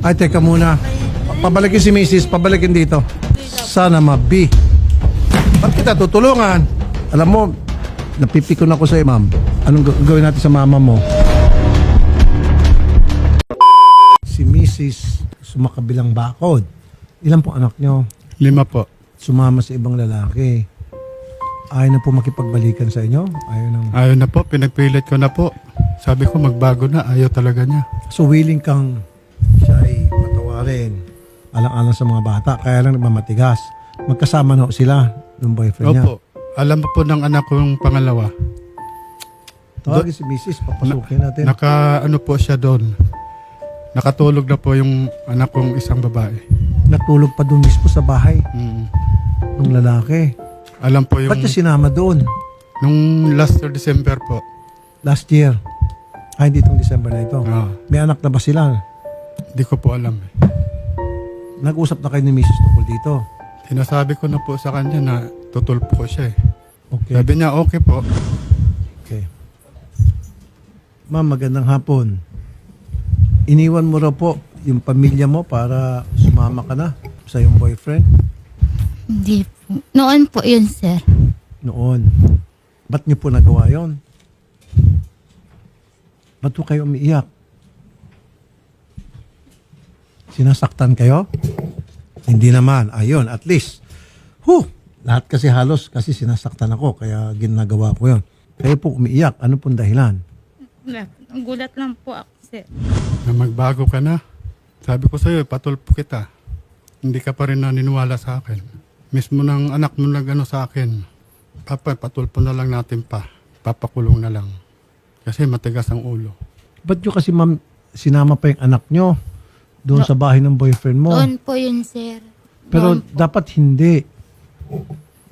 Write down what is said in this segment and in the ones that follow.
Ay, teka muna. Pabalikin si Mrs. Pabalikin dito. Sana mabi. Ba't kita tutulungan? Alam mo, napipikon ako sa'yo, ma'am. Anong gawin natin sa mama mo? Si Mrs. sumakabilang bakod. Ilan po anak nyo? 5 po. Sumama sa ibang lalaki. Ayaw na po makipagbalikan sa inyo? Ayaw na po, pinagpilit ko na po. Sabi ko magbago na, ayaw talaga niya. So willing kang siya ay patawarin. Alang-alang sa mga bata. Kaya lang nagmamatigas. Magkasama na ho sila ng boyfriend niya. Opo, alam po ng anak kong pangalawa. Tawagin si Mrs. Papasukin natin. Po siya doon. Nakatulog na po yung anak kong isang babae. Natulog pa doon mismo sa bahay Mm. ng lalaki. Alam po yung... Ba't niya sinama doon? Nung last year December po. Last year. Ay, hindi itong December na ito. Ah, May anak na ba sila? di ko po alam. Nag-usap na kayo ni Mrs. tungkol dito. Sinasabi ko na po sa kanya na tutulpo ko siya eh. Okay. Sabi niya okay po. Okay. Ma'am, magandang hapon. Iniwan mo raw po yung pamilya mo para sumama ka na sa iyong boyfriend Hindi po. Noon po yun, sir. noon. Ba't niyo po nagawa yon? Ba't po kayo umiiyak? Sinasaktan kayo? Hindi naman. Ayun, at least. Lahat kasi halos kasi sinasaktan ako kaya ginagawa ko yon. Kayo po umiiyak. Ano pong dahilan? Ang gulat lang po ako, sir. Na magbago ka na. Sabi ko sa'yo, patulpo kita. Hindi ka pa rin naniniwala sa akin. Mismo ng anak mo nag-ano sa akin. Papa, patulpo na lang natin pa. Papakulong na lang. Kasi matigas ang ulo. Ba't nyo kasi ma'am sinama pa yung anak nyo doon sa bahay ng boyfriend mo? Noon po yun, sir. Pero Noon po. dapat hindi.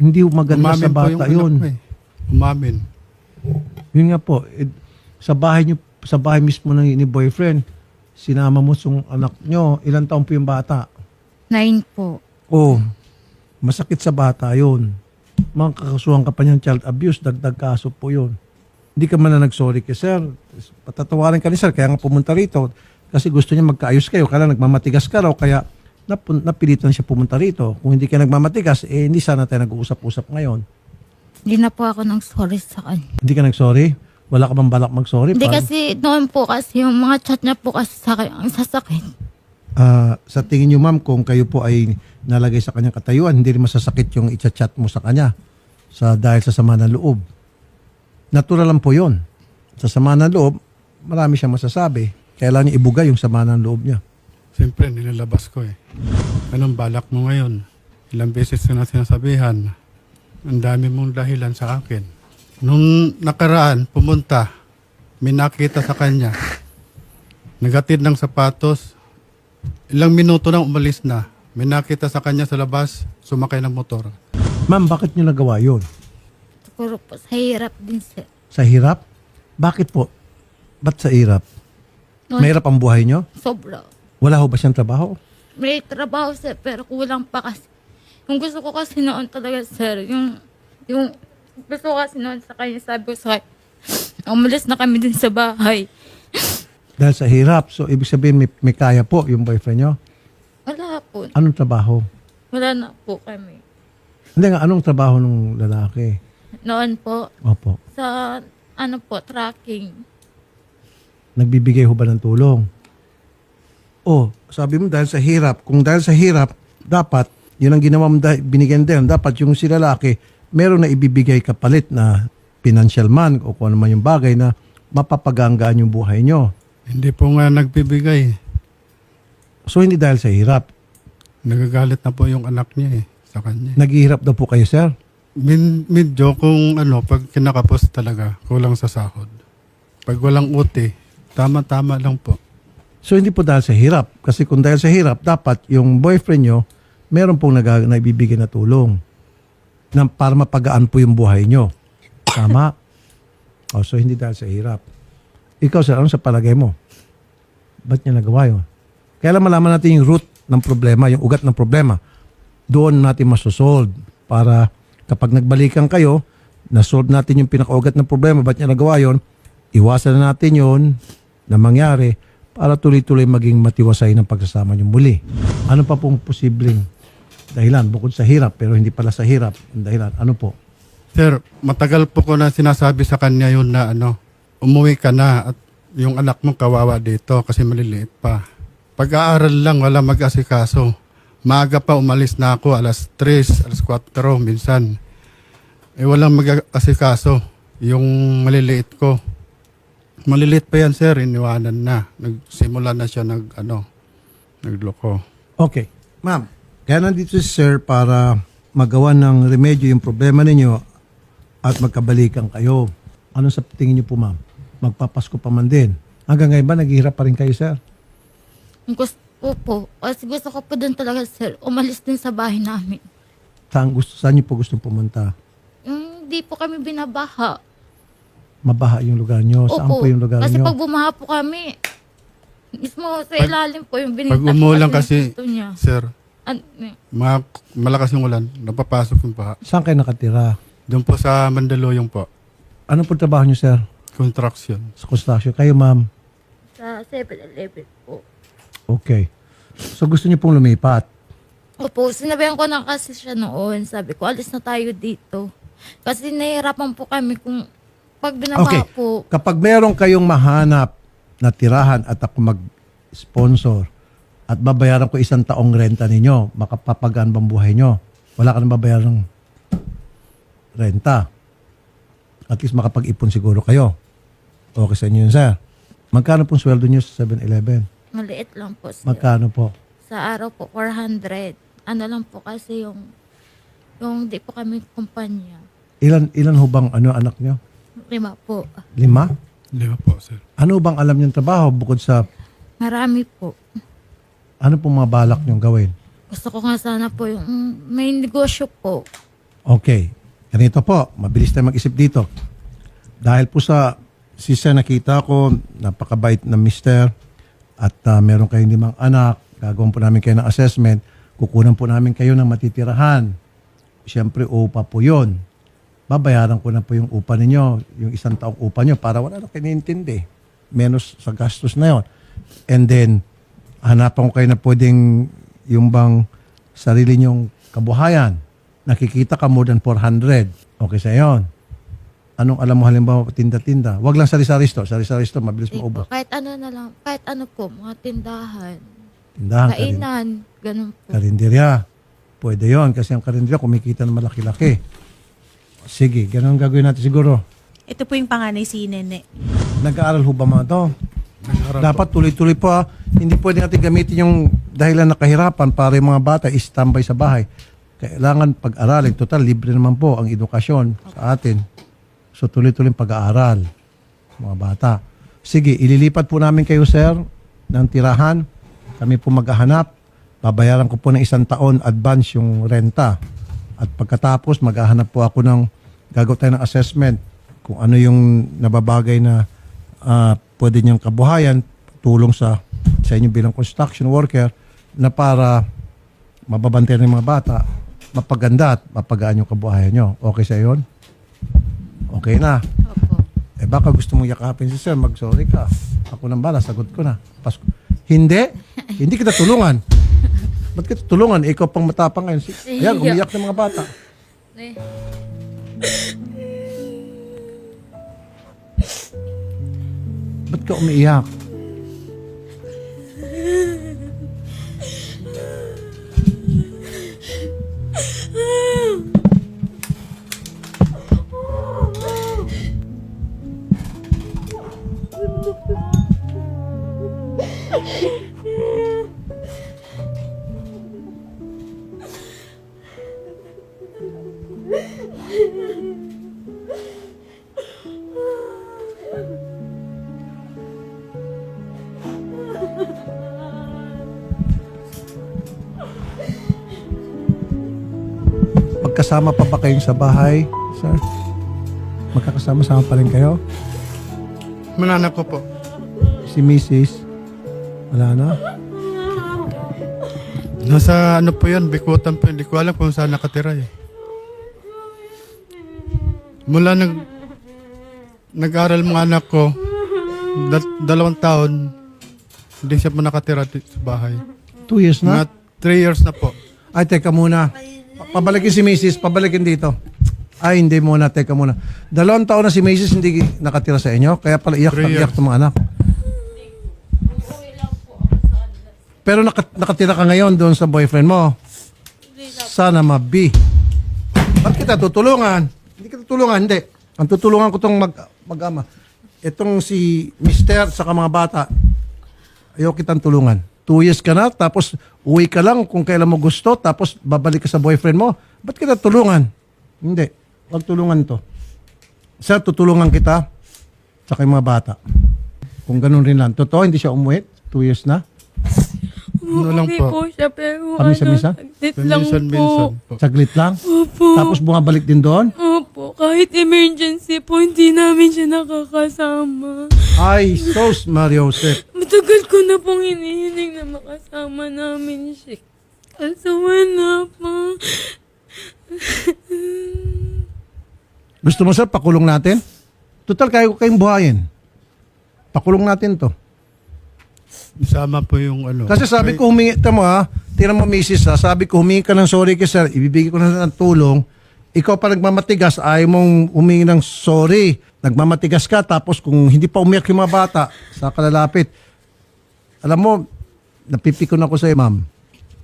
Hindi maganda sa Umamin po yung bata anak yun. ko eh. Umamin. Yun nga po. Sa bahay nyo, sa bahay mismo ni boyfriend, sinama mo yung anak nyo. Ilang taon po yung bata? 9 po. Oh, masakit sa bata yun. Makakasuhan ka pa niyang child abuse, dagdag kaso po yun. Hindi ka man na nag-sorry kay sir. Patatawarin ka ni sir, kaya nga pumunta rito. Kasi gusto niya magkaayos kayo, kaya nagmamatigas ka raw, kaya napilitan siya pumunta rito. Kung hindi ka nagmamatigas, hindi sana tayo nag-uusap-usap ngayon. Hindi na po ako nang sorry sa kanya. Hindi ka nag-sorry? Wala ka bang balak mag-sorry? Hindi Paano? kasi noon po kasi yung mga chat niya po kasi sa akin ang sasakit. Sa tingin niyo ma'am, kung kayo po ay nalagay sa kanyang katayuan, hindi rin masasakit yung i-chat mo sa kanya dahil sa sama ng loob. Natural lang po yun. Sa sama ng loob, marami siyang masasabi. Kailangan niya ibuga yung sama ng loob niya. Siyempre, nilalabas ko eh. Anong balak mo ngayon? Ilang beses ko na sinasabihan. Ang dami mong dahilan sa akin. Nung nakaraan, pumunta. May nakita sa kanya. Nagatid ng sapatos. Ilang minuto nang umalis na. May nakita sa kanya sa labas, sumakay ng motor. Ma'am, bakit niyo nagawa yun? Siguro po sa hirap din, sir. Sa hirap? Bakit po? Ba't sa hirap? Noon, Mahirap ang buhay niyo? sobra. Wala ho ba siyang trabaho? May trabaho, sir, pero kulang pa kasi. Yung gusto ko kasi noon talaga, sir, yung gusto ko kasi noon sa kanya, sabi ko sa kanya, umalis na kami din sa bahay. Dahil sa hirap. So, ibig sabihin may kaya po yung boyfriend niyo? Wala po. Anong trabaho? Wala na po kami. Hindi nga, anong trabaho ng lalaki? Noon po, Opo. sa tracking. Nagbibigay ho ba ng tulong? Oh, sabi mo dahil sa hirap. Kung dahil sa hirap, dapat, yun ang ginawa mo, binigyan din. Dapat yung si lalaki, meron na ibibigay kapalit na financial man o kung ano man yung bagay na mapapaganggaan yung buhay nyo. Hindi po nga nagbibigay. So, hindi dahil sa hirap. Nagagalit na po yung anak niya eh, sa kanya. Naghihirap daw po kayo, sir? Medyo kung pag kinakapos talaga, kulang sa sahod. Pag walang uti, tama-tama lang po. So, hindi po dahil sa hirap. Kasi kung dahil sa hirap, dapat yung boyfriend nyo, meron pong naibibigay na tulong na para mapagaan po yung buhay nyo. Tama? So, hindi dahil sa hirap. Ikaw, sir, ano sa palagay mo? Ba't niya nagawa yun? Kailan malaman natin yung root ng problema, yung ugat ng problema. Doon natin masosolve para kapag nagbalikan kayo, na-solve natin yung pinakaugat ng problema, ba't niya nagawa yun, iwasan na natin yun na mangyari para tuloy-tuloy maging matiwasay ng pagsasama niyo muli. Ano pa pong posibleng dahilan bukod sa hirap pero hindi pala sa hirap ang dahilan? Ano po? Sir, matagal po ko na sinasabi sa kanya yun na umuwi ka na at yung anak mo kawawa dito kasi maliliit pa. Pag-aaral lang, wala mag-asikaso. Maaga pa umalis na ako, alas 3, alas 4 minsan. Walang mag-asikaso. Yung maliliit ko. Maliliit pa yan, sir, iniwanan na. Nagsimula na siya nagloko. Okay. Ma'am, kaya nandito si sir para magawa ng remedyo yung problema ninyo at magkabalikan kayo. Ano sa tingin niyo po, ma'am? Magpapasko pa man din. Hanggang ngayon ba naghihirap pa rin kayo, sir? Gusto ko po. Kasi gusto ko po din talaga, sir, umalis din sa bahay namin. Saan niyo po gustong pumunta? Hindi po kami binabaha. Mabaha yung lugar niyo? Saan po yung lugar Kasi niyo? pag bumaha po kami, mismo sa ilalim po yung binigay. Pag umulan kasi, niya. sir, malakas yung ulan, napapasok yung baha. Saan kayo nakatira? Doon po sa Mandaluyong po, Ano po trabaho niyo, sir? construction. Sa construction. Kayo, ma'am? Sa 7-Eleven po. Okay. So gusto niyo pong lumipat? Opo, sinabihan ko na kasi siya noon. Sabi ko, alis na tayo dito. Kasi nahihirapan po kami kung pag binabaha Okay. po. Kapag meron kayong mahanap na tirahan at ako mag-sponsor at babayaran ko 1 taong renta ninyo, makapapagaan bang buhay nyo? Wala ka nang babayaran ng renta. At least makapag-ipon siguro kayo. Okay sa inyo yun, sir. Magkano pong sweldo nyo sa 7-Eleven? Maliit lang po, sir. Magkano po? Sa araw po, 400. Ano lang po kasi yung di po kami kumpanya. Ilan hubang anak nyo? 5 po. 5? Lima po, sir. Ano bang alam niyong trabaho bukod sa Marami po. ano pong mga balak niyong gawin? Gusto ko nga sana po yung may negosyo po. Okay. Ganito po, mabilis tayo mag-isip dito. Dahil po sa sisa nakita ko, napakabait na mister at meron kayong 5 anak, gagawin po namin kayo ng assessment, kukunan po namin kayo ng matitirahan. Siyempre, upa po yun. Babayaran ko na po yung upa ninyo, yung 1 taong upa nyo para wala na kayo nintindi. Menos sa gastos na yon. And then, hanapan ko kayo na pwedeng yung bang sarili nyong kabuhayan. Nakikita ka more than 400. Okay sa yon. Anong alam mo halimbawa tinda-tinda? Wag lang sari-sari store. Sari-sari store, mabilis Di po, maubos. kahit ano na lang, kahit ano po, mga tindahan, Tindahan, kainan, ganun po. karinderya. Pwede yon kasi ang karinderya kumikita ng malaki-laki. Sige, ganun ang gagawin natin siguro. Ito po yung panganay si Nene. Nag-aaral ho ba mga to? Nag-aaral Dapat tuloy-tuloy po. Hindi pwede natin gamitin yung dahilan na kahirapan para yung mga bata i-standby sa bahay. Kailangan pag-aralin. Total, libre naman po ang edukasyon sa atin. So tuloy-tuloy pag-aaral mga bata. Sige, ililipat po namin kayo, sir, ng tirahan. Kami po maghahanap. Babayaran ko po ng 1 taon advance yung renta. At pagkatapos, maghahanap po ako ng gagawa tayo ng assessment kung ano yung nababagay na pwede niyang kabuhayan, tulong sa inyo bilang construction worker na para mababantayan ng mga bata, mapaganda at mapagaan yung kabuhayan nyo. Okay sa yon? Okay na. Opo. Baka gusto mong yakapin si sir, mag-sorry ka. Ako nang bala, sagot ko na. Hindi. Hindi kita tulungan. Ba't kita tulungan? Ikaw pang matapang ngayon. Ayan, umiyak ng mga bata. Eh, Ba't ka umiiyak? Magkasama pa ba kayong sa bahay, sir? Magkakasama-sama pa rin kayo? Manana ko po. Si Mrs. Wala na? Nasa ano po yan, Bikutan po. Hindi ko alam kung saan nakatira eh. Mula nag-aral mga anak ko, 2 taon, Hindi siya po nakatira dito sa bahay. 2 years na? Mga 3 years na po. Ay, teka muna. Pabalikin si Mrs. Pabalikin dito. Ay, hindi muna. Teka muna. 2 taon na si Mrs. hindi nakatira sa inyo. Kaya pala iyak 3 years. iyak ng mga anak. Pero nakatira ka ngayon doon sa boyfriend mo. Sana mabi. Bakit kita tutulungan? Hindi kita tutulungan, hindi. Ang tutulungan ko itong mag-ama. Itong si Mister sa mga bata, ayaw kitang tulungan. 2 years ka na, tapos uwi ka lang kung kailan mo gusto, tapos babalik ka sa boyfriend mo. Ba't kita tulungan? Hindi. Huwag tulungan to. Sir, tutulungan kita sa mga bata. Kung ganun rin lang. Totoo, hindi siya umuwi. 2 years na. Ano lang Okay po. po siya, pero Pamisa-misa? saglit lang Minsan-minsan po. po. Saglit lang. Opo. Tapos bumabalik din doon. Opo, kahit emergency po, hindi namin siya nakakasama. Ay, sos, Mario Joseph. Matagal ko na pong hinihiling na makasama namin siya. Kaso wala pa. Gusto mo, sir, pakulong natin? Total, kaya ko kayong buhayin. Pakulong natin to. Isama po yung ano. Kasi sabi ko humingi, tama ha, tira mo misis ha, sabi ko humingi ka ng sorry kay sir, ibibigay ko na ng tulong, ikaw pa nagmamatigas, ayaw mong humingi ng sorry, nagmamatigas ka, tapos kung hindi pa umiyak yung mga bata, sa kalalapit, alam mo, napipikon ako sa'yo, ma'am.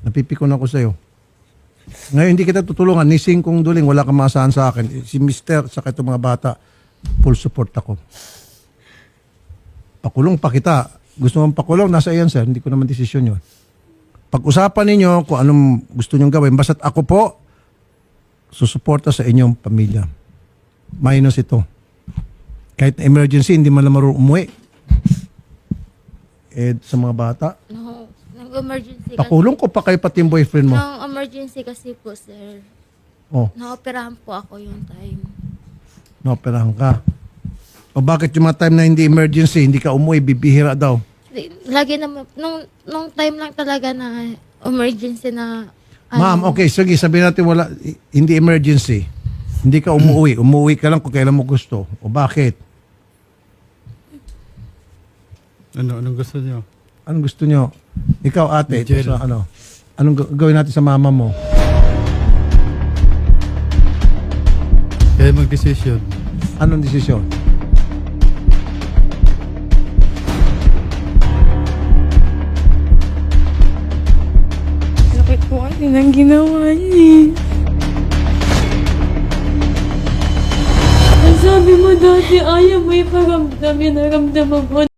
Napipikon ako sa'yo. Ngayon hindi kita tutulungan, ni Singkong Duling, wala kang maasahan sa akin. Si Mister, sa itong mga bata, full support ako. Pakulong pa kita. Gusto mong pakulong, nasa iyan sir, hindi ko naman desisyon yun. Pag-usapan ninyo kung anong gusto nyong gawin, basta't ako po, susuporta sa inyong pamilya. Minus ito. Kahit na emergency, hindi man lang marunong umuwi. Sa mga bata, No, nag-emergency pakulong ko pa kayo pati yung boyfriend mo. Nang emergency kasi po, sir. Oh, Naoperahan po ako yung time. naoperahan ka. O bakit yung mga time na hindi emergency, hindi ka umuwi, bibihira daw? Lagi naman, nung time lang talaga na emergency na... Ma'am, okay, sige, sabihin natin wala, hindi emergency. Hindi ka umuwi. Umuwi ka lang kung kailan mo gusto. O bakit? Anong gusto niyo? Anong gusto nyo? Ikaw ate, ito Michelle. sa ano? Anong gawin natin sa mama mo? Kaya mag-decision. Anong desisyon? Bakit po kasi nang ginawa niya? Ang sabi mo dati, ayaw mo iparamdam, yun naramdaman ko.